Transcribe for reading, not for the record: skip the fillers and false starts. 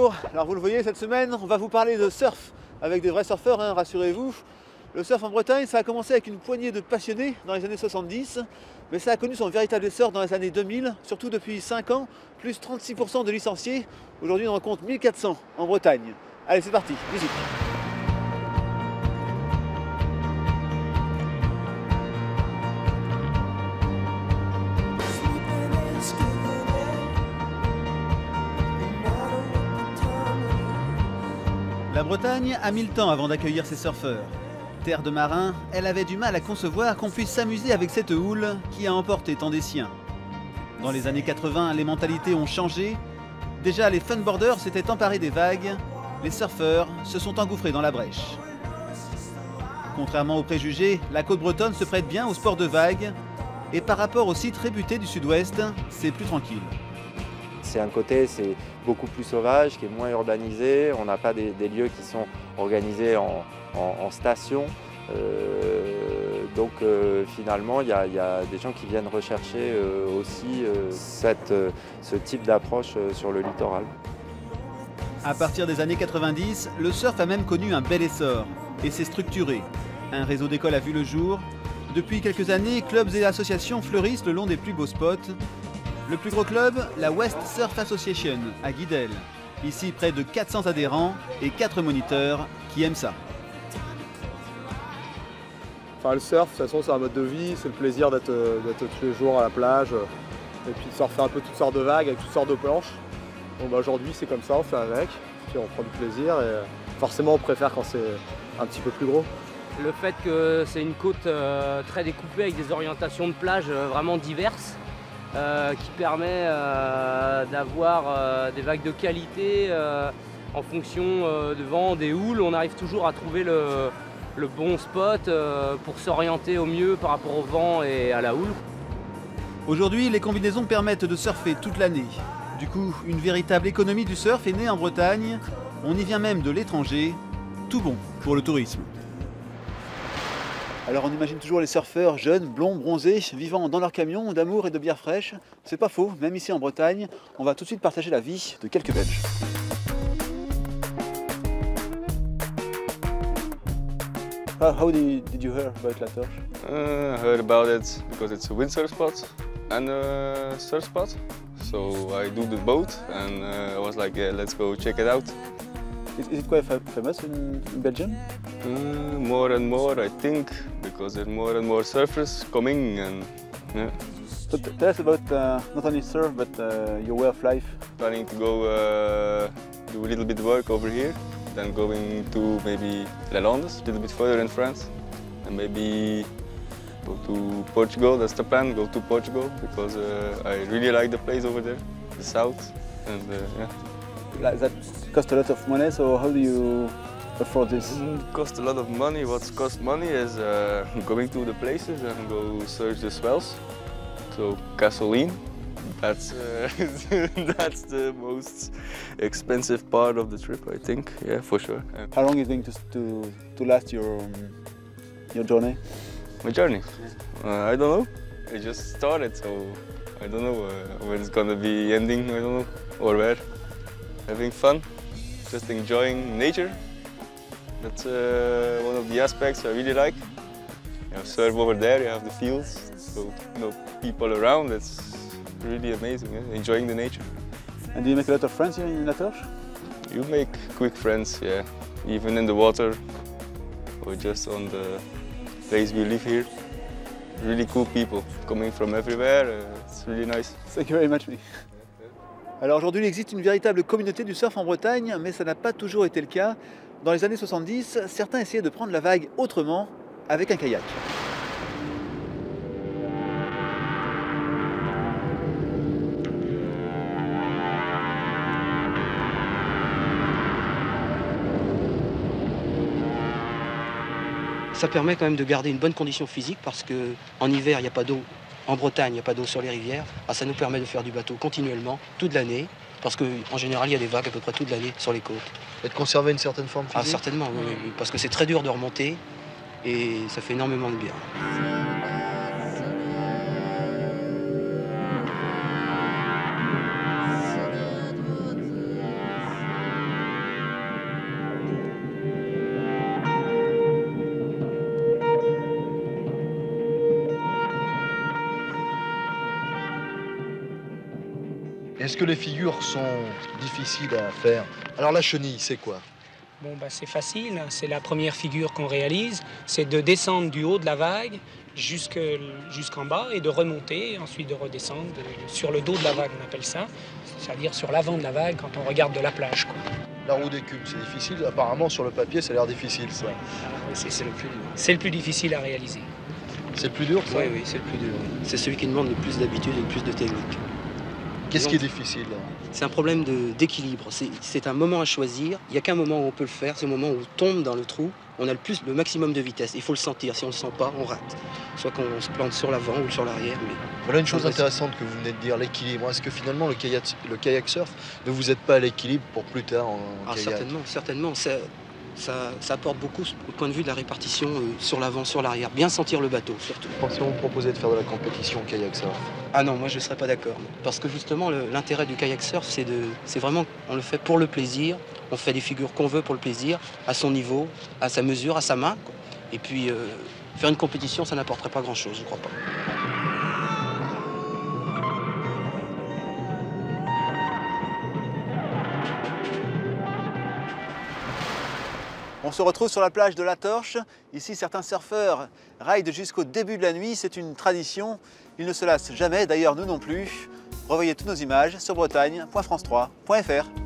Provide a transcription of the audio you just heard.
bonjour. Alors vous le voyez, cette semaine, on va vous parler de surf avec des vrais surfeurs, hein, rassurez-vous. Le surf en Bretagne, ça a commencé avec une poignée de passionnés dans les années 70, mais ça a connu son véritable essor dans les années 2000, surtout depuis 5 ans, plus 36% de licenciés. Aujourd'hui, on en compte 1400 en Bretagne. Allez, c'est parti, musique. La Bretagne a mis le temps avant d'accueillir ses surfeurs. Terre de marins, elle avait du mal à concevoir qu'on puisse s'amuser avec cette houle qui a emporté tant des siens. Dans les années 80, les mentalités ont changé. Déjà, les funboarders s'étaient emparés des vagues. Les surfeurs se sont engouffrés dans la brèche. Contrairement aux préjugés, la côte bretonne se prête bien au sport de vagues. Et par rapport aux sites réputés du sud-ouest, c'est plus tranquille. C'est un côté, c'est beaucoup plus sauvage, qui est moins urbanisé. On n'a pas des lieux qui sont organisés en station. Donc finalement, il y a des gens qui viennent rechercher aussi ce type d'approche sur le littoral. À partir des années 90, le surf a même connu un bel essor et s'est structuré. Un réseau d'écoles a vu le jour. Depuis quelques années, clubs et associations fleurissent le long des plus beaux spots. Le plus gros club, la West Surf Association, à Guidel. Ici, près de 400 adhérents et 4 moniteurs qui aiment ça. Enfin, le surf, de toute façon, c'est un mode de vie, c'est le plaisir d'être tous les jours à la plage et puis de surfer un peu toutes sortes de vagues avec toutes sortes de planches. Bon, bah, aujourd'hui, c'est comme ça, on fait avec, puis on prend du plaisir et forcément, on préfère quand c'est un petit peu plus gros. Le fait que c'est une côte très découpée avec des orientations de plage vraiment diverses, qui permet d'avoir des vagues de qualité en fonction de vent, des houles. On arrive toujours à trouver le bon spot pour s'orienter au mieux par rapport au vent et à la houle. Aujourd'hui, les combinaisons permettent de surfer toute l'année. Du coup, une véritable économie du surf est née en Bretagne. On y vient même de l'étranger. Tout bon pour le tourisme. Alors on imagine toujours les surfeurs jeunes, blonds, bronzés, vivant dans leur camion d'amour et de bière fraîche. C'est pas faux, même ici en Bretagne, on va tout de suite partager la vie de quelques Belges. How did you hear about La Torche? I heard about it because it's a windsurf spot and a surf spot. So I do the boat and I was like, yeah, let's go check it out. Is it quite famous in Belgium? More and more, I think, because there are more and more surfers coming and yeah. So tell us about not only surf but your way of life. Planning to go do a little bit work over here, then going to maybe Les Landes, a little bit further in France, and maybe go to Portugal. That's the plan, go to Portugal, because I really like the place over there, the south, and yeah. Like that costs a lot of money, so how do you afford this? It costs a lot of money. What costs money is going to the places and go search the swells. So gasoline, that's that's the most expensive part of the trip, I think. Yeah, for sure. Yeah. How long is going to last your journey? My journey? I don't know. I just started, so I don't know when it's gonna be ending. I don't know, or where. Having fun, just enjoying nature. That's one of the aspects I really like. You have surf over there, you have the fields, so people around. It's really amazing. Yeah? Enjoying the nature. And do you make a lot of friends here in La Torche? You make quick friends, yeah. Even in the water, or just on the place we live here. Really cool people coming from everywhere. It's really nice. Thank you very much. Alors aujourd'hui, il existe une véritable communauté du surf en Bretagne, mais ça n'a pas toujours été le cas. Dans les années 70, certains essayaient de prendre la vague autrement, avec un kayak. Ça permet quand même de garder une bonne condition physique parce qu'en hiver, il n'y a pas d'eau. En Bretagne, il n'y a pas d'eau sur les rivières. Ah, ça nous permet de faire du bateau continuellement, toute l'année, parce qu'en général, il y a des vagues à peu près toute l'année sur les côtes. Et de conserver une certaine forme physique? Ah, certainement, oui, parce que c'est très dur de remonter et ça fait énormément de bien. Est-ce que les figures sont difficiles à faire? Alors la chenille, c'est quoi? Bon, bah, c'est facile, hein. C'est la première figure qu'on réalise, c'est de descendre du haut de la vague jusqu'en bas et de remonter, ensuite de redescendre sur le dos de la vague, on appelle ça, c'est-à-dire sur l'avant de la vague quand on regarde de la plage, quoi. La roue d'écume, c'est difficile. Apparemment, sur le papier, ça a l'air difficile, ça. Oui, c'est le plus difficile à réaliser. C'est le plus dur, ça? Oui, c'est le plus dur. C'est celui qui demande le plus d'habitude et le plus de technique. Qu'est-ce qui est difficile, là? C'est un problème d'équilibre. C'est un moment à choisir. Il n'y a qu'un moment où on peut le faire. C'est le moment où on tombe dans le trou. On a le maximum de vitesse. Il faut le sentir. Si on ne le sent pas, on rate. Soit qu'on se plante sur l'avant ou sur l'arrière. Voilà une chose intéressante que vous venez de dire, l'équilibre. Est-ce que finalement le kayak surf ne vous aide pas à l'équilibre pour plus tard en kayak? Certainement. Ça apporte beaucoup au point de vue de la répartition sur l'avant, sur l'arrière. Bien sentir le bateau, surtout. Si on vous proposait de faire de la compétition kayak surf? Ah non, moi je ne serais pas d'accord. Parce que justement, l'intérêt du kayak surf, c'est vraiment, on le fait pour le plaisir. On fait des figures qu'on veut pour le plaisir, à son niveau, à sa mesure, à sa main, quoi. Et puis, faire une compétition, ça n'apporterait pas grand-chose, je ne crois pas. On se retrouve sur la plage de La Torche. Ici, certains surfeurs raident jusqu'au début de la nuit. C'est une tradition. Ils ne se lassent jamais, d'ailleurs nous non plus. Revoyez toutes nos images sur bretagne.france3.fr.